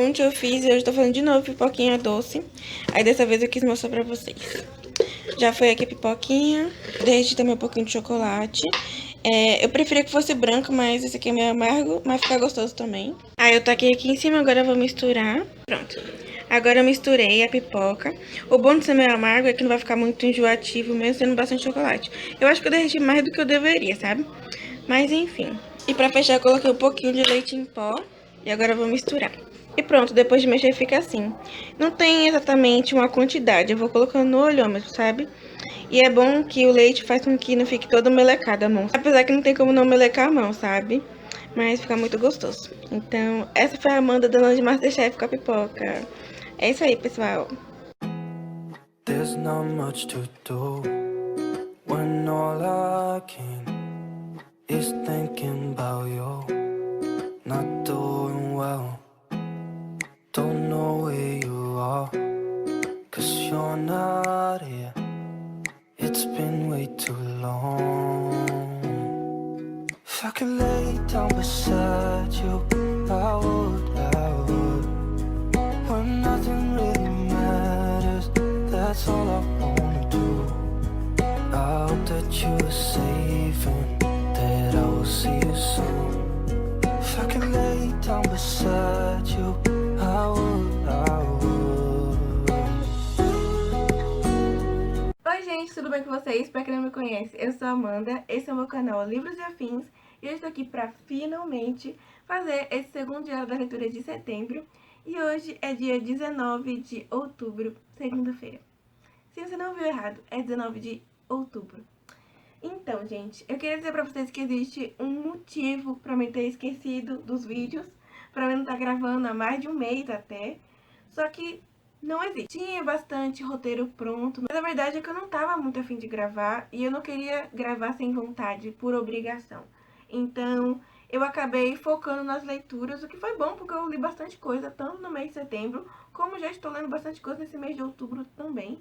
Ontem eu fiz e hoje eu tô fazendo de novo pipoquinha doce. Aí dessa vez eu quis mostrar pra vocês. Já foi aqui a pipoquinha. Derreti também um pouquinho de chocolate. Eu preferia que fosse branco, mas esse aqui é meio amargo, mas fica gostoso também. Aí eu taquei aqui em cima, agora eu vou misturar. Pronto. Agora eu misturei a pipoca. O bom de ser meio amargo é que não vai ficar muito enjoativo, mesmo tendo bastante chocolate. Eu acho que eu derreti mais do que eu deveria, sabe? Mas enfim. E pra fechar eu coloquei um pouquinho de leite em pó. E agora eu vou misturar. E pronto, depois de mexer fica assim. Não tem exatamente uma quantidade, eu vou colocando no olhômetro, sabe? E é bom que o leite faz com que não fique toda melecada a mão. Apesar que não tem como não melecar a mão, sabe? Mas fica muito gostoso. Então, essa foi a Amanda dando de Masterchef com a pipoca. É isso aí, pessoal. There's not much to do when all I can is thinking about you. Not doing well, don't know where you are, 'cause you're not here. It's been way too long. If I could lay down beside you, I would. When nothing really matters, that's all I wanna do. I hope that you are safe and that I will see you soon. If I could lay down beside you, I would. Oi gente, tudo bem com vocês? Pra quem não me conhece, eu sou a Amanda, esse é o meu canal Livros e Afins e eu estou aqui pra finalmente fazer esse segundo dia da leitura de setembro e hoje é dia 19 de outubro, segunda-feira. Se você não viu errado, é 19 de outubro. Então, gente, eu queria dizer pra vocês que existe um motivo pra mim ter esquecido dos vídeos, pra mim não estar gravando há mais de um mês até, só que não existe. Tinha bastante roteiro pronto, mas a verdade é que eu não tava muito afim de gravar e eu não queria gravar sem vontade, por obrigação. Então, eu acabei focando nas leituras, o que foi bom porque eu li bastante coisa, tanto no mês de setembro, como já estou lendo bastante coisa nesse mês de outubro também.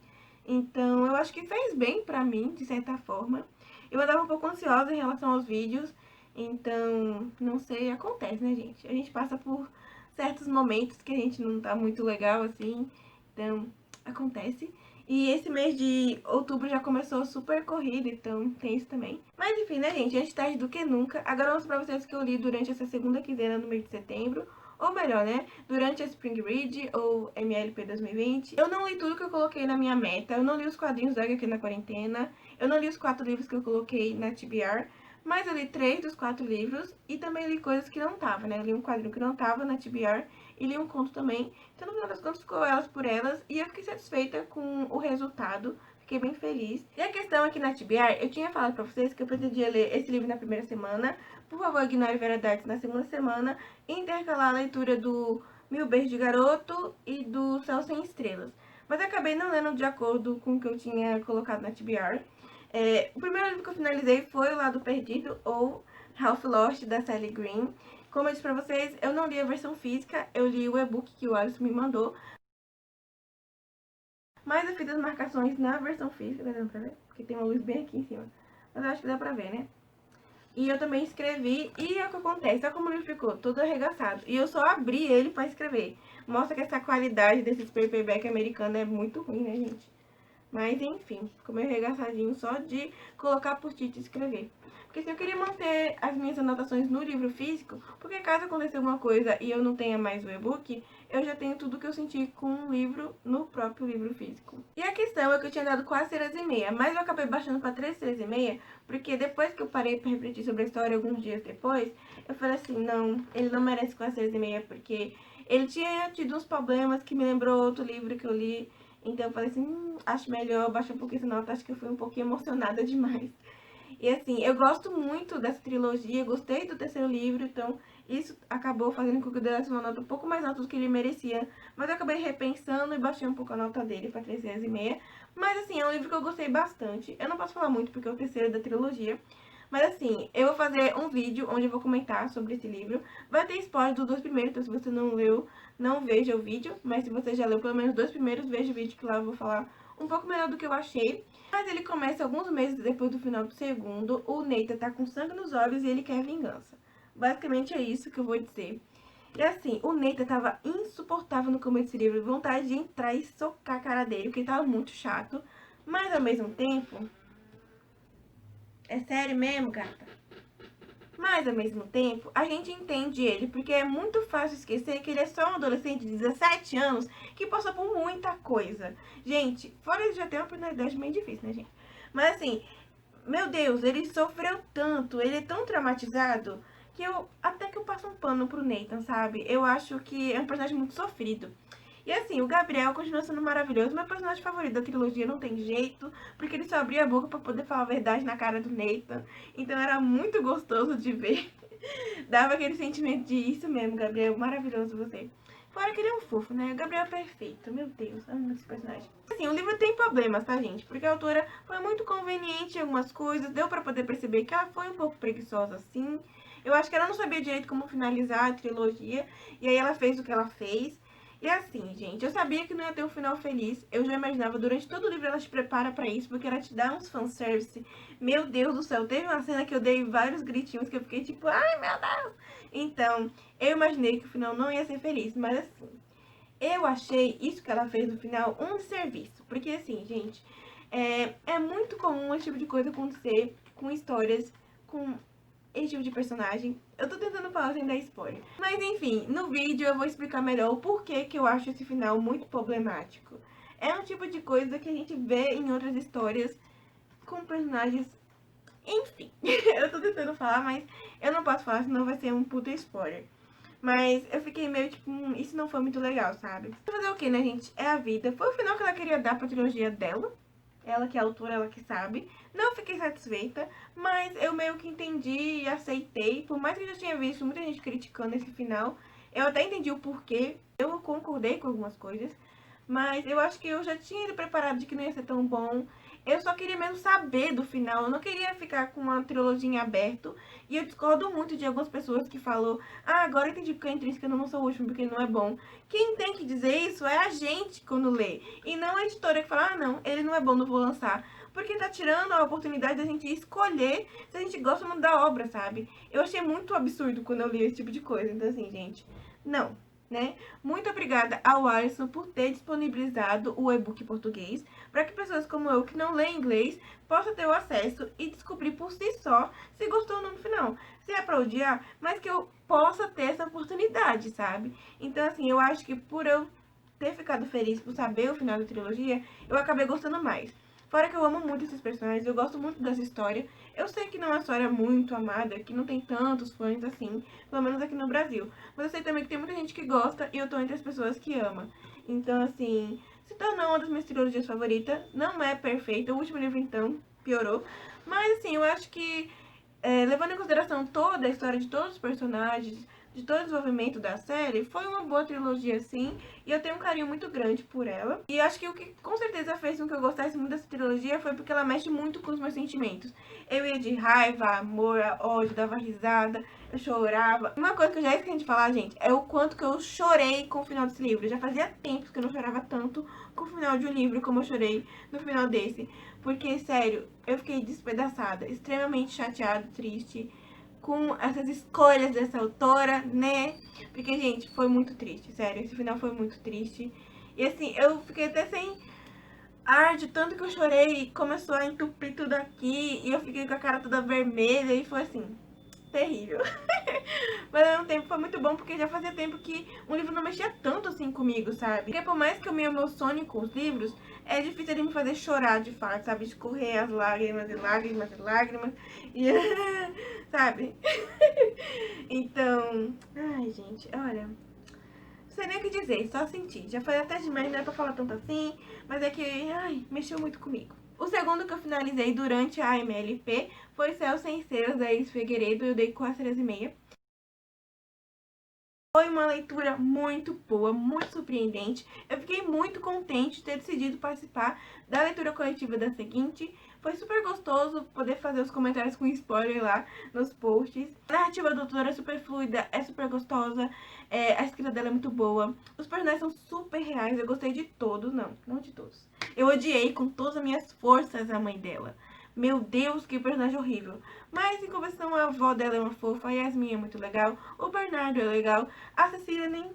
Então, eu acho que fez bem pra mim, de certa forma. Eu andava um pouco ansiosa em relação aos vídeos, então, não sei, acontece, né, gente? A gente passa por certos momentos que a gente não tá muito legal, assim, então, acontece. E esse mês de outubro já começou super corrido, então tem isso também. Mas enfim, né, gente? Antes tarde do que nunca. Agora eu vou mostrar pra vocês o que eu li durante essa segunda quinzena do mês de setembro. Ou melhor, né? Durante a Spring Read ou MLP 2020. Eu não li tudo que eu coloquei na minha meta. Eu não li os quadrinhos da HQ na quarentena. Eu não li os 4 livros que eu coloquei na TBR. Mas eu li 3 dos 4 livros. E também li coisas que não estavam, né? Eu li um quadrinho que não estava na TBR. E li um conto também. Então, no final das contas, ficou elas por elas. E eu fiquei satisfeita com o resultado. Fiquei bem feliz. E a questão aqui na TBR, eu tinha falado pra vocês que eu pretendia ler esse livro na primeira semana. Por favor, ignore Verdades na segunda semana. E intercalar a leitura do Mil Beijos de Garoto e do Céu Sem Estrelas. Mas eu acabei não lendo de acordo com o que eu tinha colocado na TBR. O primeiro livro que eu finalizei foi O Lado Perdido, ou Half Lost, da Sally Green. Como eu disse pra vocês, eu não li a versão física, eu li o e-book que o Alisson me mandou. Mas eu fiz as marcações na versão física, tá dando pra ver? Porque tem uma luz bem aqui em cima. Mas eu acho que dá pra ver, né? E eu também escrevi, e é o que acontece, olha como ele ficou todo arregaçado. E eu só abri ele pra escrever. Mostra que essa qualidade desses paperback americano é muito ruim, né, gente? Mas enfim, ficou meio arregaçadinho só de colocar post-it e escrever. Porque assim, eu queria manter as minhas anotações no livro físico, porque caso aconteça alguma coisa e eu não tenha mais o e-book, eu já tenho tudo que eu senti com o livro no próprio livro físico. E a questão é que eu tinha dado 4,5, mas eu acabei baixando para 3,5, porque depois que eu parei para refletir sobre a história alguns dias depois, eu falei assim, não, ele não merece 4,5, porque ele tinha tido uns problemas que me lembrou outro livro que eu li. Então eu falei assim, acho melhor baixar um pouquinho essa nota, acho que eu fui um pouquinho emocionada demais. E assim, eu gosto muito dessa trilogia, gostei do terceiro livro, então isso acabou fazendo com que eu desse uma nota um pouco mais alta do que ele merecia. Mas eu acabei repensando e baixei um pouco a nota dele para 3,5. Mas assim, é um livro que eu gostei bastante. Eu não posso falar muito porque é o terceiro da trilogia. Mas assim, eu vou fazer um vídeo onde eu vou comentar sobre esse livro. Vai ter spoiler dos 2 primeiros, então se você não leu, não veja o vídeo. Mas se você já leu pelo menos 2 primeiros, veja o vídeo que lá eu vou falar um pouco melhor do que eu achei. Mas ele começa alguns meses depois do final do segundo. O Nathan tá com sangue nos olhos e ele quer vingança. Basicamente é isso que eu vou dizer. E assim, o Nathan tava insuportável no começo desse livro, vontade de entrar e socar a cara dele, porque ele tava muito chato. Mas ao mesmo tempo... É sério mesmo, gata? Mas ao mesmo tempo, a gente entende ele, porque é muito fácil esquecer que ele é só um adolescente de 17 anos que passou por muita coisa. Gente, fora ele já tem uma personalidade meio difícil, né, gente? Mas assim, meu Deus, ele sofreu tanto, ele é tão traumatizado que até que eu passo um pano pro Nathan, sabe? Eu acho que é um personagem muito sofrido. E assim, o Gabriel continua sendo maravilhoso, meu personagem favorito da trilogia, não tem jeito, porque ele só abria a boca pra poder falar a verdade na cara do Nathan. Então era muito gostoso de ver. Dava aquele sentimento de isso mesmo, Gabriel, maravilhoso você. Fora que ele é um fofo, né? O Gabriel é perfeito, meu Deus, amo esse personagem. Assim, o livro tem problemas, tá, gente? Porque a autora foi muito conveniente em algumas coisas, deu pra poder perceber que ela foi um pouco preguiçosa, sim. Eu acho que ela não sabia direito como finalizar a trilogia, e aí ela fez o que ela fez. E assim, gente, eu sabia que não ia ter um final feliz. Eu já imaginava, durante todo o livro ela te prepara pra isso, porque ela te dá uns fanservice. Meu Deus do céu, teve uma cena que eu dei vários gritinhos que eu fiquei tipo, ai meu Deus. Então, eu imaginei que o final não ia ser feliz, mas assim, eu achei isso que ela fez no final um serviço. Porque assim, gente, é muito comum esse tipo de coisa acontecer com histórias, com esse tipo de personagem. Eu tô tentando falar sem dar spoiler. Mas enfim, no vídeo eu vou explicar melhor o porquê que eu acho esse final muito problemático. É um tipo de coisa que a gente vê em outras histórias com personagens... Enfim, eu tô tentando falar, mas eu não posso falar, senão vai ser um puta spoiler. Mas eu fiquei meio tipo, isso não foi muito legal, sabe? Fazer o que, né, gente? É a vida. Foi o final que ela queria dar pra trilogia dela. Ela que é a autora, ela que sabe. Não fiquei satisfeita, mas eu meio que entendi e aceitei. Por mais que eu já tinha visto muita gente criticando esse final, eu até entendi o porquê. Eu concordei com algumas coisas, mas eu acho que eu já tinha ido preparado de que não ia ser tão bom. Eu só queria mesmo saber do final, eu não queria ficar com uma trilogia em aberto. E eu discordo muito de algumas pessoas que falou, ah, agora eu entendi porque é intrínseca, eu não sou o último, porque não é bom. Quem tem que dizer isso é a gente quando lê. E não a editora que fala, ah, não, ele não é bom, não vou lançar. Porque tá tirando a oportunidade da gente escolher se a gente gosta ou não da obra, sabe? Eu achei muito absurdo quando eu li esse tipo de coisa. Então assim, gente, não. Né? Muito obrigada ao Alisson por ter disponibilizado o e-book em português, para que pessoas como eu, que não lê inglês, possam ter o acesso e descobrir por si só se gostou ou não no final. Se é pra odiar, mas que eu possa ter essa oportunidade, sabe? Então, assim, eu acho que por eu ter ficado feliz por saber o final da trilogia, eu acabei gostando mais. Fora que eu amo muito esses personagens, eu gosto muito dessa história. Eu sei que não é uma história muito amada, que não tem tantos fãs assim, pelo menos aqui no Brasil. Mas eu sei também que tem muita gente que gosta e eu tô entre as pessoas que ama. Então, assim, se tornou uma das minhas trilogias favoritas. Não é perfeita, o último livro, então, piorou. Mas, assim, eu acho que, levando em consideração toda a história de todos os personagens, de todo o desenvolvimento da série, foi uma boa trilogia, sim, e eu tenho um carinho muito grande por ela. E acho que o que com certeza fez com que eu gostasse muito dessa trilogia foi porque ela mexe muito com os meus sentimentos. Eu ia de raiva, amor, ódio, dava risada, eu chorava. Uma coisa que eu já esqueci de falar, gente, é o quanto que eu chorei com o final desse livro. Já fazia tempo que eu não chorava tanto com o final de um livro como eu chorei no final desse. Porque, sério, eu fiquei despedaçada, extremamente chateada, triste com essas escolhas dessa autora, né? Porque, gente, foi muito triste, sério. Esse final foi muito triste. E assim, eu fiquei até sem ar de tanto que eu chorei e começou a entupir tudo aqui. E eu fiquei com a cara toda vermelha e foi assim, terrível. Mas ao mesmo tempo foi muito bom porque já fazia tempo que um livro não mexia tanto assim comigo, sabe? Porque por mais que eu me emocione com os livros, é difícil ele me fazer chorar de fato, sabe? Escorrer as lágrimas e lágrimas e lágrimas. E sabe? Então, ai gente, olha, não sei nem o que dizer, só senti. Já foi até demais, não era pra falar tanto assim, mas é que, ai, mexeu muito comigo. O segundo que eu finalizei durante a MLP foi Céu Sem Estrelas, da Elis Figueiredo, eu dei 4,5. Foi uma leitura muito boa, muito surpreendente. Eu fiquei muito contente de ter decidido participar da leitura coletiva da seguinte. Foi super gostoso poder fazer os comentários com spoiler lá nos posts. A narrativa da autora é super fluida, é super gostosa, a escrita dela é muito boa. Os personagens são super reais, eu gostei de todos, não de todos. Eu odiei com todas as minhas forças a mãe dela. Meu Deus, que personagem horrível. Mas em compensação, a avó dela é uma fofa, a Yasmin é muito legal, o Bernardo é legal, a Cecília nem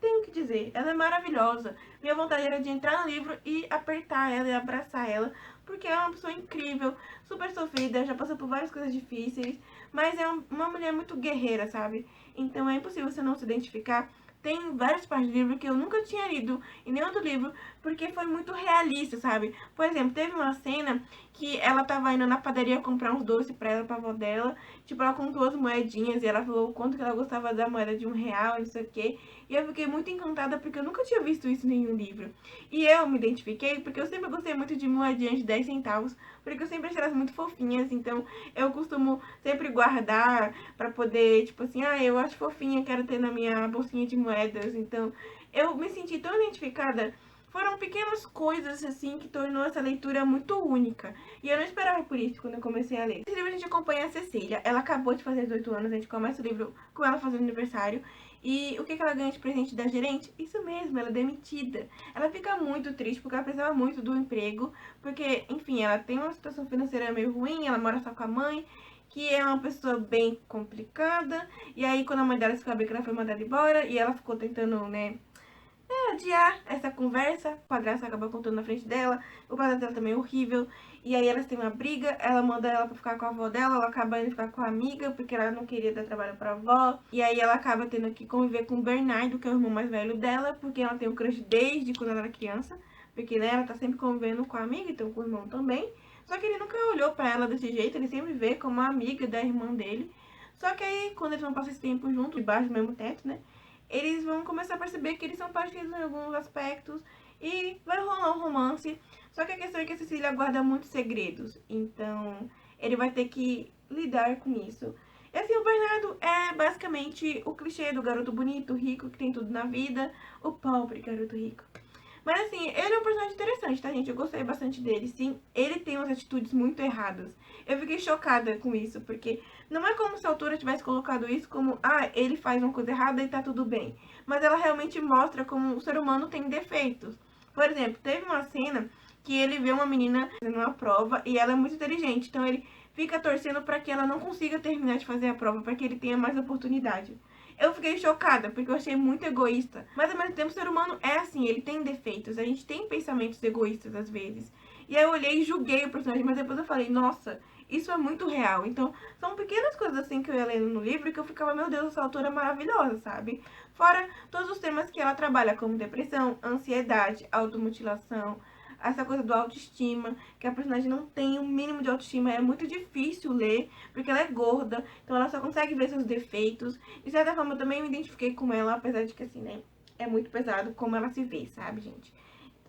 tem o que dizer, ela é maravilhosa. Minha vontade era de entrar no livro e apertar ela e abraçar ela, porque é uma pessoa incrível, super sofrida, já passou por várias coisas difíceis, mas é uma mulher muito guerreira, sabe? Então é impossível você não se identificar. Tem várias partes do livro que eu nunca tinha lido em nenhum outro livro, porque foi muito realista, sabe? Por exemplo, teve uma cena que ela tava indo na padaria comprar uns doces pra ela, pra avó dela. Tipo, ela contou as moedinhas e ela falou o quanto que ela gostava da moeda de R$ 1, não sei o quê. E eu fiquei muito encantada porque eu nunca tinha visto isso em nenhum livro. E eu me identifiquei porque eu sempre gostei muito de moedinhas de 10 centavos, porque eu sempre achei elas muito fofinhas. Então eu costumo sempre guardar pra poder, tipo assim, eu acho fofinha, quero ter na minha bolsinha de moedas. Então eu me senti tão identificada. Foram pequenas coisas, assim, que tornou essa leitura muito única. E eu não esperava por isso quando eu comecei a ler. Esse livro a gente acompanha a Cecília. Ela acabou de fazer 18 anos, a gente começa o livro com ela fazendo aniversário. E o que ela ganha de presente da gerente? Isso mesmo, ela é demitida. Ela fica muito triste porque ela precisava muito do emprego. Porque, enfim, ela tem uma situação financeira meio ruim, ela mora só com a mãe, que é uma pessoa bem complicada. E aí, quando a mãe dela descobriu que ela foi mandada embora, e ela ficou tentando, né, adiar essa conversa, o padrasto acaba contando na frente dela, o padrasto dela também é horrível, e aí elas têm uma briga, ela manda ela pra ficar com a avó dela, ela acaba indo ficar com a amiga, porque ela não queria dar trabalho pra avó, e aí ela acaba tendo que conviver com o Bernardo, que é o irmão mais velho dela, porque ela tem um crush desde quando ela era criança, porque, né, ela tá sempre convivendo com a amiga, então com o irmão também, só que ele nunca olhou pra ela desse jeito, ele sempre vê como a amiga da irmã dele, só que aí, quando eles vão passar esse tempo juntos, debaixo do mesmo teto, né, eles vão começar a perceber que eles são parecidos em alguns aspectos e vai rolar um romance. Só que a questão é que a Cecília guarda muitos segredos, então ele vai ter que lidar com isso. E assim, o Bernardo é basicamente o clichê do garoto bonito, rico, que tem tudo na vida, o pobre garoto rico. Mas assim, ele é um personagem interessante, tá, gente? Eu gostei bastante dele, sim. Ele tem umas atitudes muito erradas. Eu fiquei chocada com isso, porque não é como se a autora tivesse colocado isso como, ele faz uma coisa errada e tá tudo bem. Mas ela realmente mostra como o ser humano tem defeitos. Por exemplo, teve uma cena que ele vê uma menina fazendo uma prova e ela é muito inteligente. Então ele fica torcendo para que ela não consiga terminar de fazer a prova, para que ele tenha mais oportunidade. Eu fiquei chocada, porque eu achei muito egoísta. Mas ao mesmo tempo, o ser humano é assim, ele tem defeitos. A gente tem pensamentos egoístas às vezes. E aí eu olhei e julguei o personagem, mas depois eu falei, nossa, isso é muito real. Então, são pequenas coisas assim que eu ia lendo no livro que eu ficava, meu Deus, essa autora é maravilhosa, sabe? Fora todos os temas que ela trabalha, como depressão, ansiedade, automutilação, essa coisa do autoestima, que a personagem não tem o mínimo de autoestima, é muito difícil ler, porque ela é gorda, então ela só consegue ver seus defeitos. De certa forma, eu também me identifiquei com ela, apesar de que, assim, né, é muito pesado como ela se vê, sabe, gente?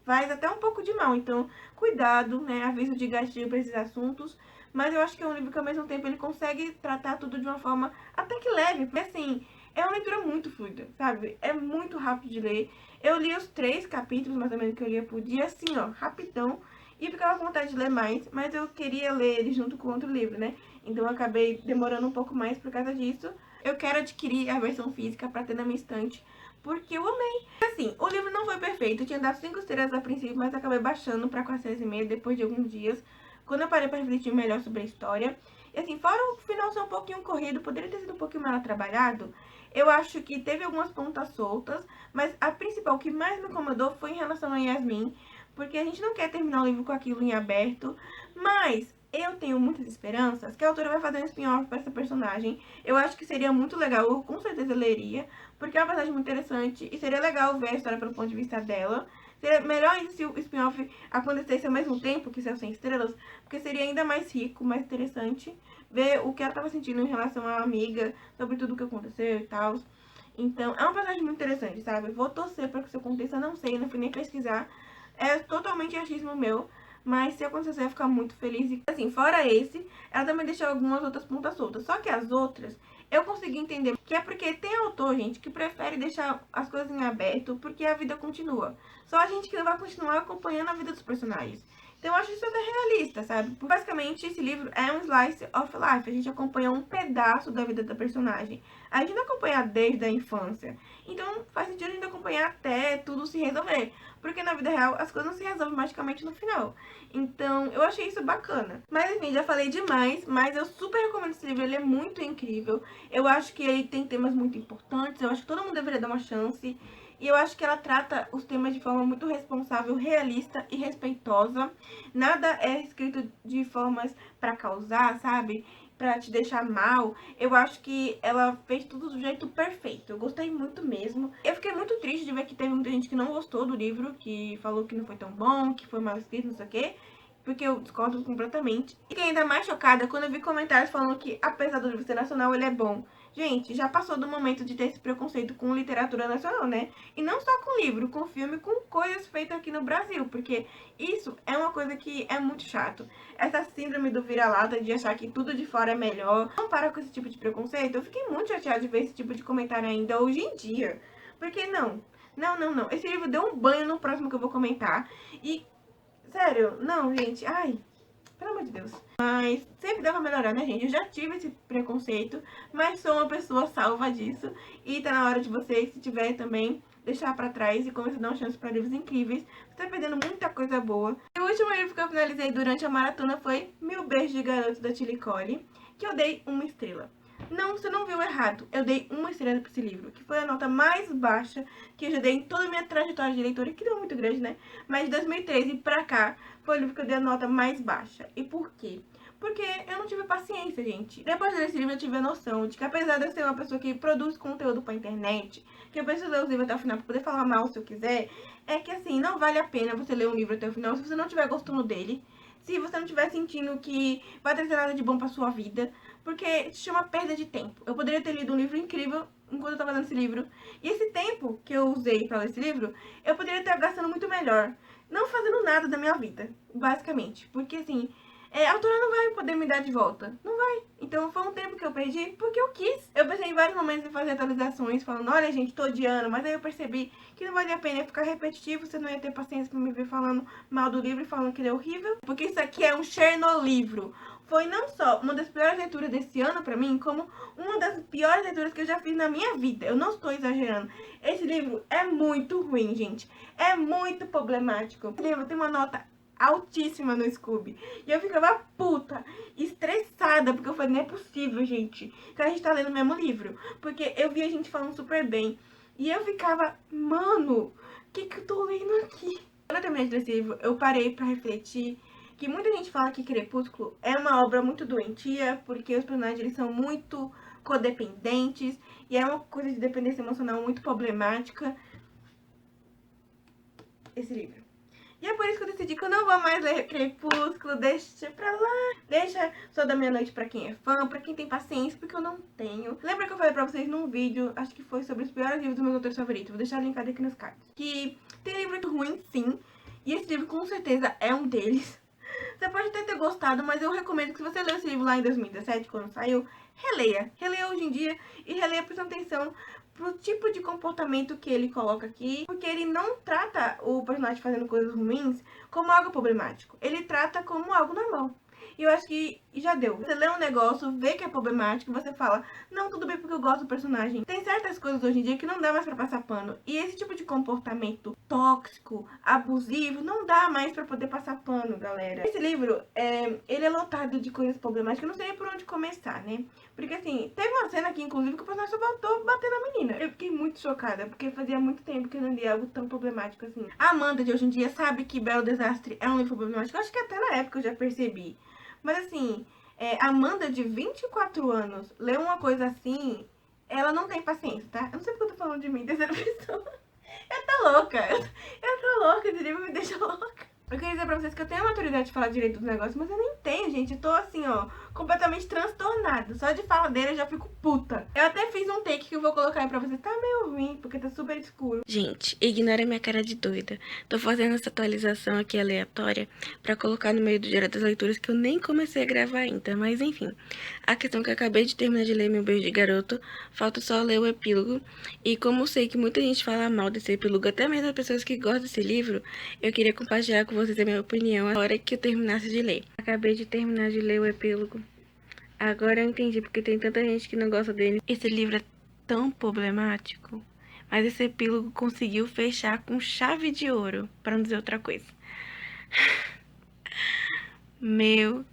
Faz até um pouco de mal, então, cuidado, né, aviso de gatilho para esses assuntos, mas eu acho que é um livro que, ao mesmo tempo, ele consegue tratar tudo de uma forma até que leve, porque, assim, é uma leitura muito fluida, sabe? É muito rápido de ler. Eu li os 3 capítulos, mais ou menos, que eu lia por dia, assim, ó, rapidão. E ficava com vontade de ler mais, mas eu queria ler ele junto com outro livro, né? Então eu acabei demorando um pouco mais por causa disso. Eu quero adquirir a versão física pra ter na minha estante, porque eu amei. Assim, o livro não foi perfeito, eu tinha dado 5 estrelas a princípio, mas acabei baixando pra 4,5 depois de alguns dias, quando eu parei pra refletir melhor sobre a história. E assim, fora o final ser um pouquinho corrido, poderia ter sido um pouquinho mais trabalhado. Eu acho que teve algumas pontas soltas, mas a principal que mais me incomodou foi em relação a Yasmin, porque a gente não quer terminar o livro com aquilo em aberto, mas eu tenho muitas esperanças que a autora vai fazer um spin-off para essa personagem. Eu acho que seria muito legal, eu com certeza leria, porque é uma personagem muito interessante e seria legal ver a história pelo ponto de vista dela. Seria melhor ainda se o spin-off acontecesse ao mesmo tempo que Céu Sem Estrelas, porque seria ainda mais rico, mais interessante ver o que ela estava sentindo em relação à amiga, sobre tudo o que aconteceu e tal. Então, é uma personagem muito interessante, sabe? Vou torcer para que isso aconteça, não sei, não fui nem pesquisar. É totalmente achismo meu, mas se acontecer, eu ia ficar muito feliz. E, assim, fora esse, ela também deixou algumas outras pontas soltas. Só que as outras, eu consegui entender que é porque tem autor, gente, que prefere deixar as coisas em aberto, porque a vida continua. Só a gente que não vai continuar acompanhando a vida dos personagens. Então eu acho isso até realista, sabe? Basicamente, esse livro é um slice of life. A gente acompanha um pedaço da vida da personagem. A gente não acompanha desde a infância. Então faz sentido a gente acompanhar até tudo se resolver. porque na vida real as coisas não se resolvem magicamente no final. Então, eu achei isso bacana. Mas enfim, já falei demais, mas eu super recomendo esse livro, ele é muito incrível. Eu acho que ele tem temas muito importantes, eu acho que todo mundo deveria dar uma chance. E eu acho que ela trata os temas de forma muito responsável, realista e respeitosa. Nada é escrito de formas pra causar, sabe? Pra te deixar mal. Eu acho que ela fez tudo do jeito perfeito. Eu gostei muito mesmo. Eu fiquei muito triste de ver que teve muita gente que não gostou do livro, que falou que não foi tão bom, que foi mal escrito, não sei o quê. Porque eu discordo completamente. E fiquei ainda mais chocada quando eu vi comentários falando que, apesar do livro ser nacional, ele é bom. Gente, já passou do momento de ter esse preconceito com literatura nacional, né? E não só com livro, com filme, com coisas feitas aqui no Brasil. Porque isso é uma coisa que é muito chato. Essa síndrome do vira-lata de achar que tudo de fora é melhor. Não para com esse tipo de preconceito. Eu fiquei muito chateada de ver esse tipo de comentário ainda hoje em dia. Porque não. Não. Esse livro deu um banho no próximo que eu vou comentar. E, sério, não, gente. Ai, pelo amor de Deus. Mas sempre dá pra melhorar, né, gente? Eu já tive esse preconceito, mas sou uma pessoa salva disso. E tá na hora de vocês, se tiver também, deixar pra trás e começar a dar uma chance pra livros incríveis. Você tá perdendo muita coisa boa. E o último livro que eu finalizei durante a maratona foi Mil Beijos de Garoto, da Tilly Cole, que eu dei 1 estrela. Não, você não viu errado. Eu dei 1 estrela pra esse livro, que foi a nota mais baixa que eu já dei em toda a minha trajetória de leitura, que não é muito grande, né? Mas de 2013 pra cá, foi o livro que eu dei a nota mais baixa. E por quê? Porque eu não tive paciência, gente. Depois de ler esse livro, eu tive a noção de que, apesar de eu ser uma pessoa que produz conteúdo pra internet, que eu preciso ler os livros até o final pra poder falar mal se eu quiser, é que, assim, não vale a pena você ler um livro até o final se você não estiver gostando dele, se você não estiver sentindo que vai trazer nada de bom pra sua vida, porque se chama perda de tempo. Eu poderia ter lido um livro incrível enquanto eu tava lendo esse livro, e esse tempo que eu usei pra ler esse livro, eu poderia estar gastando muito melhor, não fazendo nada da minha vida, basicamente. Porque, assim, a autora não vai poder me dar de volta. Não vai. Então foi um tempo que eu perdi porque eu quis. Eu pensei em vários momentos em fazer atualizações, falando, olha, gente, tô odiando. Mas aí eu percebi que não valia a pena ficar repetitivo. Você não ia ter paciência pra me ver falando mal do livro e falando que ele é horrível. Porque isso aqui é um Chernobyl. Foi não só uma das piores leituras desse ano pra mim, como uma das piores leituras que eu já fiz na minha vida. Eu não estou exagerando. Esse livro é muito ruim, gente. É muito problemático. Esse livro tem uma nota altíssima no Scooby. E eu ficava puta, estressada, porque eu falei, não é possível, gente, que a gente tá lendo o mesmo livro. Porque eu vi a gente falando super bem. E eu ficava, mano, o que eu tô lendo aqui? Quando eu terminei de ler esse livro, eu parei pra refletir que muita gente fala que Crepúsculo é uma obra muito doentia, porque os personagens eles são muito codependentes, e é uma coisa de dependência emocional muito problemática. Esse livro. E é por isso que eu decidi que eu não vou mais ler Crepúsculo, deixa pra lá. Deixa Só da Meia-Noite pra quem é fã, pra quem tem paciência, porque eu não tenho. Lembra que eu falei pra vocês num vídeo, acho que foi sobre os piores livros dos meus autores favoritos, vou deixar linkado aqui nos cards, que tem livro muito ruim, sim, e esse livro com certeza é um deles. Você pode até ter gostado, mas eu recomendo que se você leu esse livro lá em 2017, quando saiu, releia. Releia hoje em dia e releia prestando atenção pro tipo de comportamento que ele coloca aqui, porque ele não trata o personagem fazendo coisas ruins como algo problemático. Ele trata como algo normal. E eu acho que já deu. Você lê um negócio, vê que é problemático, você fala, não, tudo bem porque eu gosto do personagem. Tem certas coisas hoje em dia que não dá mais pra passar pano. E esse tipo de comportamento tóxico, abusivo, não dá mais pra poder passar pano, galera. Esse livro, ele é lotado de coisas problemáticas, eu não sei nem por onde começar, né? Porque assim, teve uma cena aqui, inclusive, que o personagem só voltou a bater na menina. Eu fiquei muito chocada, porque fazia muito tempo que eu não lia algo tão problemático assim. A Amanda de hoje em dia sabe que Belo Desastre é um livro problemático. Eu acho que até na época eu já percebi. Mas assim, a Amanda de 24 anos leu uma coisa assim, ela não tem paciência, tá? Eu não sei porque eu tô falando de mim, terceira pessoa. Eu tô louca. Eu tô louca, esse livro me deixa louca. Eu queria dizer pra vocês que eu tenho a maturidade de falar direito dos negócios, mas eu nem tenho, gente. Eu tô assim, ó, completamente transtornada. Só de falar dele eu já fico puta. Eu até fiz um take que eu vou colocar aí pra vocês. Tá meio ruim, porque tá super escuro. Gente, ignora minha cara de doida. Tô fazendo essa atualização aqui aleatória pra colocar no meio do Diário das Leituras que eu nem comecei a gravar ainda. Mas enfim, a questão é que eu acabei de terminar de ler Meu Beijo de Garoto, falta só ler o epílogo. E como eu sei que muita gente fala mal desse epílogo, até mesmo as pessoas que gostam desse livro, eu queria compartilhar com vocês a minha opinião na hora que eu terminasse de ler. Acabei de terminar de ler o epílogo. Agora eu entendi porque tem tanta gente que não gosta dele. Esse livro é tão problemático. Mas esse epílogo conseguiu fechar com chave de ouro, para não dizer outra coisa. Meu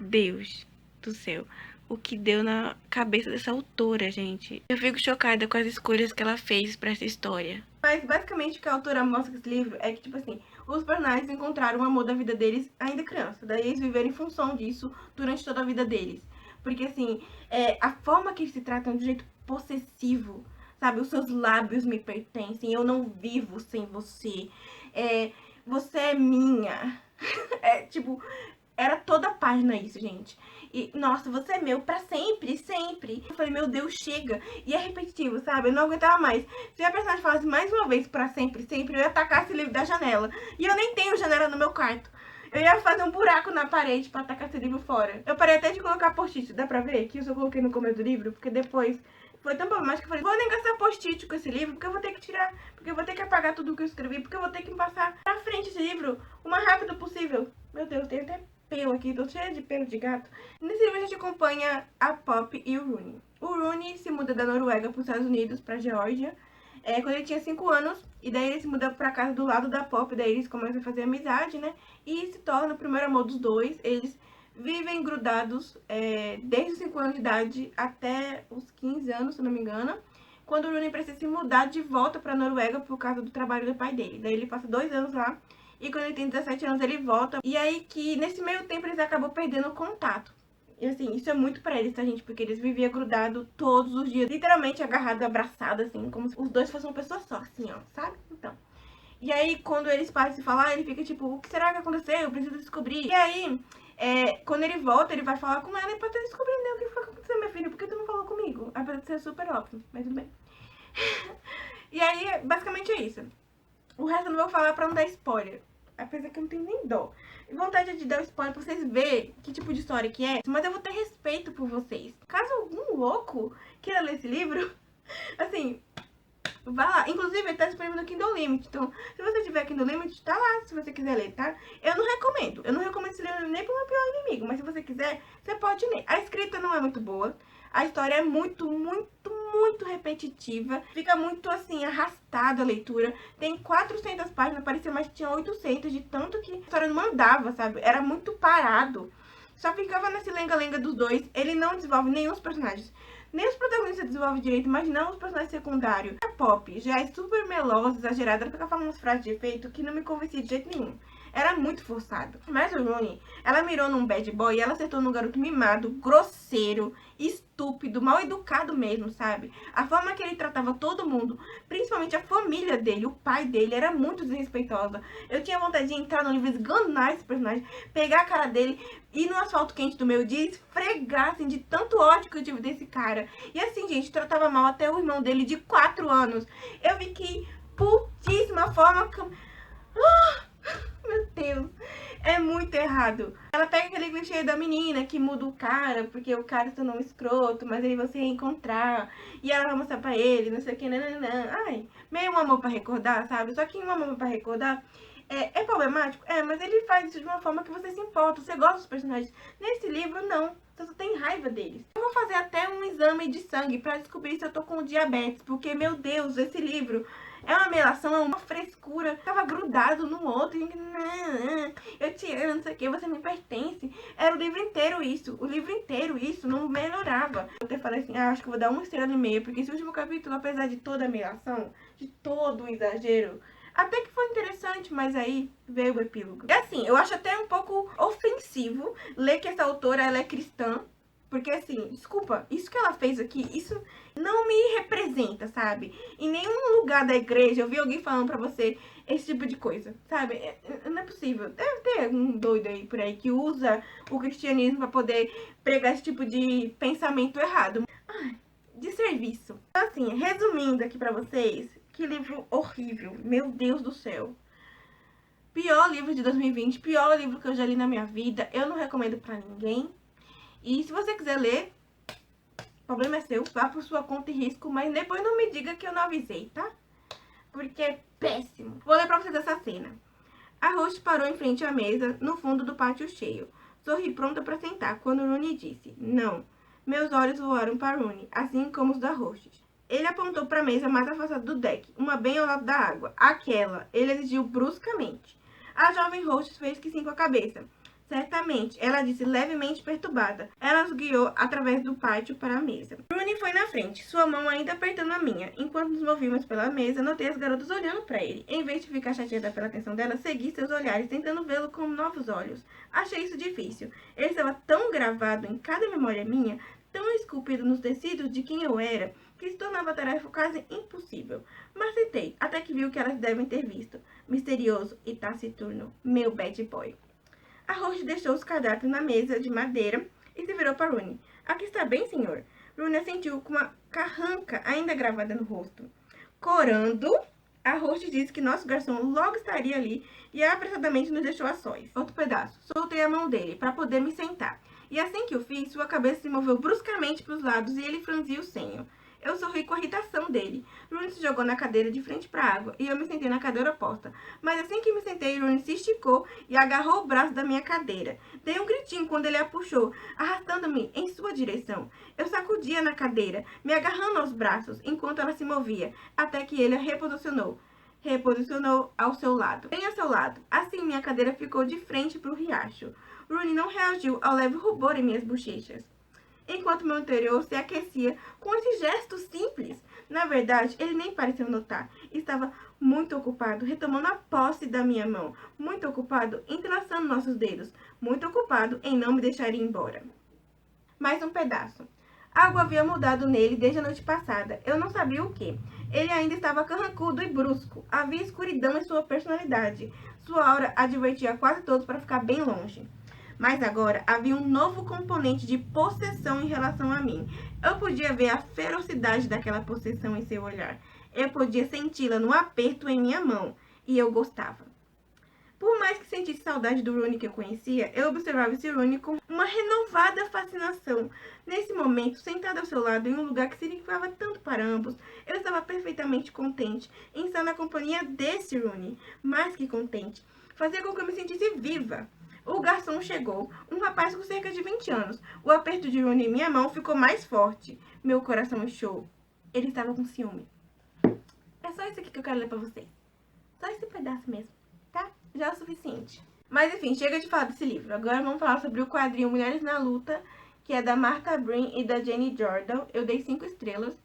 Deus do céu. O que deu na cabeça dessa autora, gente. Eu fico chocada com as escolhas que ela fez pra essa história. Mas basicamente o que a autora mostra com esse livro é que, tipo assim, os personagens encontraram o amor da vida deles ainda criança. Daí eles viveram em função disso durante toda a vida deles. Porque, assim, a forma que eles se tratam de um jeito possessivo, sabe? Os seus lábios me pertencem, eu não vivo sem você. Você é minha. Tipo, era toda a página isso, gente. E, nossa, você é meu pra sempre, sempre. Eu falei, meu Deus, chega. E é repetitivo, sabe? Eu não aguentava mais. Se a personagem falasse mais uma vez pra sempre, sempre, eu ia atacar esse livro da janela. E eu nem tenho janela no meu quarto. Eu ia fazer um buraco na parede pra atacar esse livro fora. Eu parei até de colocar post-it, dá pra ver? Que isso eu coloquei no começo do livro, porque depois foi tão problemático que eu falei, vou nem gastar post-it com esse livro, porque eu vou ter que tirar, porque eu vou ter que apagar tudo que eu escrevi, porque eu vou ter que passar pra frente esse livro o mais rápido possível. Meu Deus, tem até pelo aqui, tô cheia de pelo de gato. Nesse livro a gente acompanha a Pop e o Rooney. O Rooney se muda da Noruega para os Estados Unidos, pra Geórgia, quando ele tinha 5 anos, e daí ele se muda pra casa do lado da Pop, daí eles começam a fazer amizade, né? E se torna o primeiro amor dos dois. Eles vivem grudados desde os 5 anos de idade até os 15 anos, se não me engano, quando o Rooney precisa se mudar de volta pra Noruega por causa do trabalho do pai dele. Daí ele passa 2 anos lá. E quando ele tem 17 anos, ele volta. E aí que, nesse meio tempo, eles acabam perdendo o contato. E assim, isso é muito pra eles, tá, gente? Porque eles viviam grudados todos os dias. Literalmente agarrados, abraçados, assim. Como se os dois fossem uma pessoa só, assim, ó. Sabe? Então. E aí, quando eles param de se falar, ele fica tipo, o que será que aconteceu? Eu preciso descobrir. E aí, quando ele volta, ele vai falar com ela e pode descobrir, né? O que foi que aconteceu, minha filha? Por que tu não falou comigo? Apesar de ser super óbvio, mas tudo bem. E aí, basicamente é isso. O resto eu não vou falar pra não dar spoiler. Apesar que eu não tenho nem dó. E vontade de dar spoiler pra vocês verem que tipo de história que é. Mas eu vou ter respeito por vocês. Caso algum louco queira ler esse livro, assim, vai lá. Inclusive, ele tá disponível no Kindle Limit. Então, se você tiver Kindle Limit, tá lá se você quiser ler, tá? Eu não recomendo. Eu não recomendo esse livro nem pro meu pior inimigo. Mas se você quiser, você pode ler. A escrita não é muito boa. A história é muito repetitiva. Fica muito, assim, arrastada a leitura. Tem 400 páginas, parecia mais que tinha 800, de tanto que a história não mandava, sabe? Era muito parado. Só ficava nesse lenga-lenga dos dois. Ele não desenvolve nenhum dos personagens. Nem os protagonistas desenvolvem direito, mas não os personagens secundários. A Pop já é super melosa, exagerada. Ela fica falando umas frases de efeito que não me convencia de jeito nenhum. Era muito forçado. Mas o Rooney, ela mirou num bad boy e ela acertou num garoto mimado, grosseiro, estúpido, mal educado mesmo, sabe? A forma que ele tratava todo mundo, principalmente a família dele, o pai dele, era muito desrespeitosa. Eu tinha vontade de entrar no livro, esganar esse personagem, pegar a cara dele, ir no asfalto quente do meu dia e esfregar, assim, de tanto ódio que eu tive desse cara. E assim, gente, tratava mal até o irmão dele de 4 anos. Eu fiquei putíssima forma que... Meu Deus, é muito errado. Ela pega aquele clichê da menina que muda o cara, porque o cara se tornou um escroto, mas ele vai se reencontrar, e ela vai mostrar pra ele, não sei o que, nananã. Ai, meio um amor pra recordar, sabe? Só que um amor pra recordar é problemático, mas ele faz isso de uma forma que você se importa, você gosta dos personagens. Nesse livro, não. Você só tem raiva deles. Eu vou fazer até um exame de sangue pra descobrir se eu tô com diabetes, porque, meu Deus, esse livro... é uma melação, é uma frescura. Tava grudado no outro. Eu te amo, não sei o que, você me pertence. Era o livro inteiro isso. O livro inteiro isso não melhorava. Eu até falei assim, acho que eu vou dar 1,5 estrela, porque esse último capítulo, apesar de toda a melação, de todo o exagero, até que foi interessante, mas aí veio o epílogo. E assim, eu acho até um pouco ofensivo ler que essa autora, ela é cristã. Porque assim, desculpa, isso que ela fez aqui, isso não me representa, sabe? Em nenhum lugar da igreja eu vi alguém falando pra você esse tipo de coisa, sabe? Não é possível. Deve ter um doido aí por aí que usa o cristianismo pra poder pregar esse tipo de pensamento errado. Ai, de serviço. Assim, resumindo aqui pra vocês, que livro horrível, meu Deus do céu. Pior livro de 2020, pior livro que eu já li na minha vida, eu não recomendo pra ninguém. E se você quiser ler, o problema é seu, vá por sua conta e risco, mas depois não me diga que eu não avisei, tá? Porque é péssimo. Vou ler pra vocês essa cena. A Roche parou em frente à mesa, no fundo do pátio cheio. Sorri pronta pra sentar, quando Rooney disse, não. Meus olhos voaram para Rooney, assim como os da Roche. Ele apontou para a mesa mais afastada do deck, uma bem ao lado da água. Aquela, ele exigiu bruscamente. A jovem host fez que sim com a cabeça. Certamente, ela disse levemente perturbada. Ela os guiou através do pátio para a mesa. Rooney foi na frente, sua mão ainda apertando a minha. Enquanto nos movíamos pela mesa, notei as garotas olhando para ele. Em vez de ficar chateada pela atenção dela, segui seus olhares, tentando vê-lo com novos olhos. Achei isso difícil. Ele estava tão gravado em cada memória minha, tão esculpido nos tecidos de quem eu era, que se tornava a tarefa quase impossível. Mas tentei, até que vi o que elas devem ter visto. Misterioso e taciturno. Meu bad boy. A host deixou os cardápios na mesa de madeira e se virou para Rooney. Aqui está bem, senhor. Rooney assentiu com uma carranca ainda gravada no rosto. Corando, a host disse que nosso garçom logo estaria ali e apressadamente nos deixou a sós. Outro pedaço. Soltei a mão dele para poder me sentar. E assim que o fiz, sua cabeça se moveu bruscamente para os lados e ele franziu o senho. Eu sorri com a irritação dele. Rooney se jogou na cadeira de frente para a água e eu me sentei na cadeira oposta. Mas assim que me sentei, Rooney se esticou e agarrou o braço da minha cadeira. Dei um gritinho quando ele a puxou, arrastando-me em sua direção. Eu sacudia na cadeira, me agarrando aos braços, enquanto ela se movia, até que ele a reposicionou ao seu lado. Bem ao seu lado. Assim, minha cadeira ficou de frente para o riacho. Rooney não reagiu ao leve rubor em minhas bochechas, enquanto meu interior se aquecia com esse gesto simples. Na verdade, ele nem pareceu notar. Estava muito ocupado retomando a posse da minha mão, muito ocupado entrelaçando nossos dedos, muito ocupado em não me deixar ir embora. Mais um pedaço. Algo havia mudado nele desde a noite passada. Eu não sabia o que. Ele ainda estava carrancudo e brusco. Havia escuridão em sua personalidade. Sua aura advertia quase todos para ficar bem longe. Mas agora havia um novo componente de possessão em relação a mim. Eu podia ver a ferocidade daquela possessão em seu olhar. Eu podia senti-la no aperto em minha mão. E eu gostava. Por mais que sentisse saudade do Rooney que eu conhecia, eu observava esse Rooney com uma renovada fascinação. Nesse momento, sentado ao seu lado em um lugar que significava tanto para ambos, eu estava perfeitamente contente em estar na companhia desse Rooney. Mais que contente. Fazia com que eu me sentisse viva. O garçom chegou, um rapaz com cerca de 20 anos. O aperto de Rooney em minha mão ficou mais forte. Meu coração inchou. Ele estava com ciúme. É só isso aqui que eu quero ler pra vocês. Só esse pedaço mesmo, tá? Já é o suficiente. Mas enfim, chega de falar desse livro. Agora vamos falar sobre o quadrinho Mulheres na Luta, que é da Martha Breen e da Jenny Jordan. Eu dei 5 estrelas.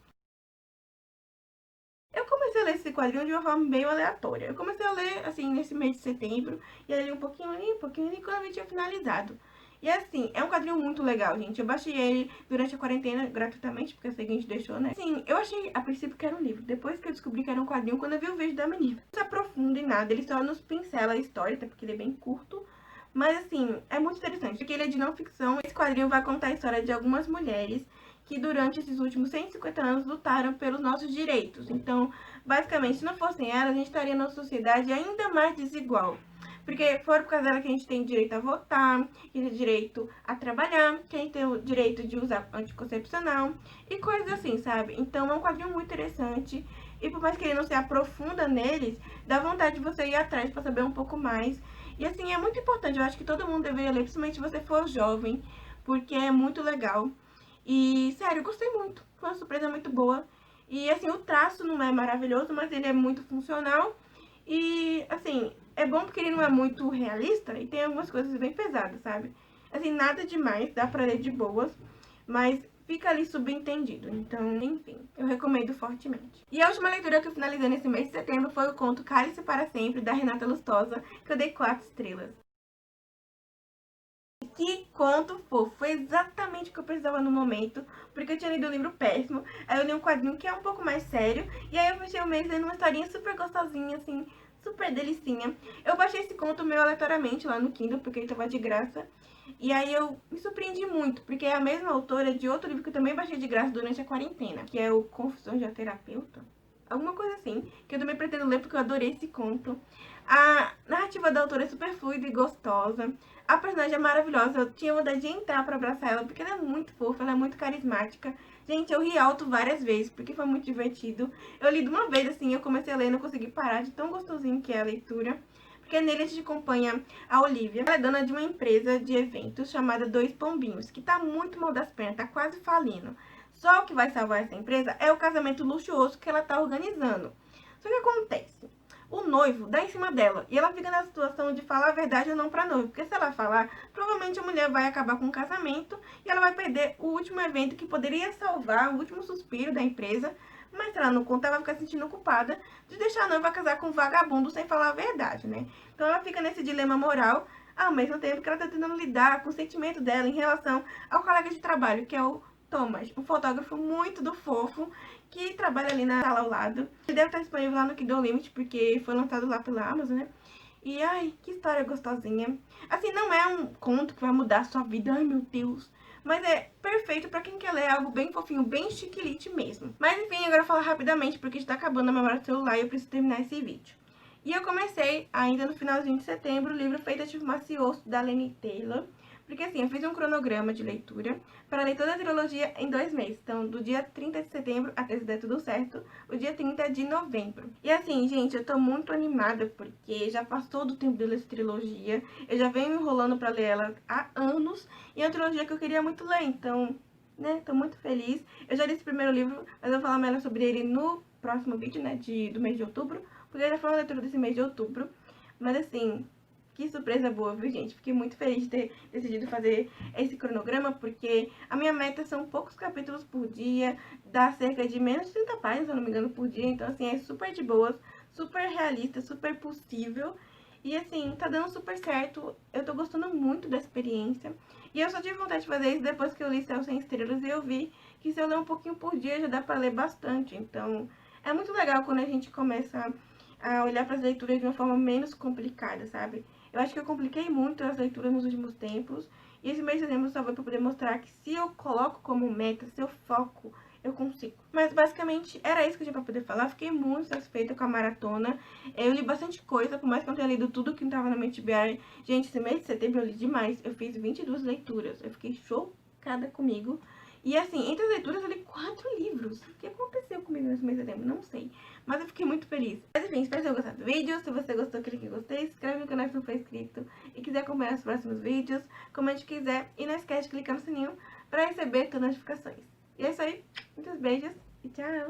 Eu comecei a ler esse quadrinho de uma forma bem aleatória. Eu comecei a ler, assim, nesse mês de setembro. E aí li um pouquinho ali, quando eu tinha finalizado. E assim, é um quadrinho muito legal, gente. Eu baixei ele durante a quarentena gratuitamente, porque a seguinte deixou, né? Sim, eu achei a princípio que era um livro. Depois que eu descobri que era um quadrinho, quando eu vi o vídeo da menina. Não se aprofunda em nada, ele só nos pincela a história, até porque ele é bem curto. Mas assim, é muito interessante, porque ele é de não ficção. Esse quadrinho vai contar a história de algumas mulheres que durante esses últimos 150 anos lutaram pelos nossos direitos. Então, basicamente, se não fossem elas, a gente estaria numa sociedade ainda mais desigual. Porque foram por causa dela que a gente tem direito a votar, que tem direito a trabalhar, que a gente tem o direito de usar anticoncepcional e coisas assim, sabe? Então é um quadrinho muito interessante. E por mais que ele não se aprofunda neles, dá vontade de você ir atrás para saber um pouco mais. E assim, é muito importante. Eu acho que todo mundo deveria ler, principalmente se você for jovem, porque é muito legal. E, sério, eu gostei muito. Foi uma surpresa muito boa. E, assim, o traço não é maravilhoso, mas ele é muito funcional. E, assim, é bom porque ele não é muito realista e tem algumas coisas bem pesadas, sabe? Assim, nada demais, dá pra ler de boas, mas fica ali subentendido. Então, enfim, eu recomendo fortemente. E a última leitura que eu finalizei nesse mês de setembro foi o conto Cálice para Sempre, da Renata Lustosa, que eu dei 4 estrelas. Que conto fofo, foi exatamente o que eu precisava no momento, porque eu tinha lido um livro péssimo, aí eu li um quadrinho que é um pouco mais sério, e aí eu fechei o mês lendo uma historinha super gostosinha, assim, super delicinha. Eu baixei esse conto meio aleatoriamente lá no Kindle, porque ele tava de graça, e aí eu me surpreendi muito, porque é a mesma autora de outro livro que eu também baixei de graça durante a quarentena, que é o Confissões de uma Terapeuta. Alguma coisa assim, que eu também pretendo ler porque eu adorei esse conto. A narrativa da autora é super fluida e gostosa. A personagem é maravilhosa, eu tinha vontade de entrar pra abraçar ela, porque ela é muito fofa, ela é muito carismática. Gente, eu ri alto várias vezes, porque foi muito divertido. Eu li de uma vez, assim, eu comecei a ler e não consegui parar de tão gostosinho que é a leitura. Porque nele a gente acompanha a Olivia. Ela é dona de uma empresa de eventos chamada Dois Pombinhos, que tá muito mal das pernas, tá quase falindo. Só o que vai salvar essa empresa é o casamento luxuoso que ela tá organizando. Só que acontece, o noivo dá em cima dela e ela fica na situação de falar a verdade ou não pra noivo. Porque se ela falar, provavelmente a mulher vai acabar com o casamento e ela vai perder o último evento que poderia salvar o último suspiro da empresa. Mas se ela não contar, ela vai ficar se sentindo culpada de deixar a noiva casar com um vagabundo sem falar a verdade, né? Então ela fica nesse dilema moral, ao mesmo tempo que ela tá tentando lidar com o sentimento dela em relação ao colega de trabalho, que é o Thomas, um fotógrafo muito do fofo, que trabalha ali na sala ao lado. Ele deve estar disponível lá no Kindle Limit, porque foi lançado lá pela Amazon, né? E, ai, que história gostosinha. Assim, não é um conto que vai mudar a sua vida, ai meu Deus. Mas é perfeito pra quem quer ler algo bem fofinho, bem chiquilite mesmo. Mas enfim, agora eu vou falar rapidamente, porque já tá acabando a memória do celular e eu preciso terminar esse vídeo. E eu comecei, ainda no finalzinho de setembro, o livro Feita de Macioso, da Laini Taylor. Porque assim, eu fiz um cronograma de leitura para ler toda a trilogia em 2 meses. Então, do dia 30 de setembro, até se der tudo certo, o dia 30 de novembro. E assim, gente, eu tô muito animada porque já passou do tempo de ler essa trilogia. Eu já venho enrolando para ler ela há anos. E é uma trilogia que eu queria muito ler, então, né, tô muito feliz. Eu já li esse primeiro livro, mas eu vou falar melhor sobre ele no próximo vídeo, né, do mês de outubro. Porque já foi uma leitura desse mês de outubro. Mas assim, que surpresa boa, viu, gente? Fiquei muito feliz de ter decidido fazer esse cronograma, porque a minha meta são poucos capítulos por dia, dá cerca de menos de 30 páginas, se eu não me engano, por dia. Então, assim, é super de boas, super realista, super possível. E, assim, tá dando super certo. Eu tô gostando muito da experiência. E eu só tive vontade de fazer isso depois que eu li Céu Sem Estrelas e eu vi que se eu ler um pouquinho por dia já dá pra ler bastante. Então, é muito legal quando a gente começa a olhar para as leituras de uma forma menos complicada, sabe? Eu acho que eu compliquei muito as leituras nos últimos tempos. E esse mês de setembro só foi para poder mostrar que se eu coloco como meta, se eu foco, eu consigo. Mas basicamente era isso que eu tinha pra poder falar. Fiquei muito satisfeita com a maratona. Eu li bastante coisa, por mais que eu não tenha lido tudo que não tava na minha TBR. Gente, esse mês de setembro eu li demais. Eu fiz 22 leituras. Eu fiquei chocada comigo. E assim, entre as leituras eu li 4 livros. O que aconteceu comigo nesse mês de setembro? Não sei. Mas eu fiquei muito feliz. Mas enfim, espero que tenham gostado do vídeo. Se você gostou, clique em gostei. Se inscreve no canal se não for inscrito. E quiser acompanhar os próximos vídeos, comente o que quiser. E não esquece de clicar no sininho para receber todas as notificações. E é isso aí. Muitos beijos e tchau!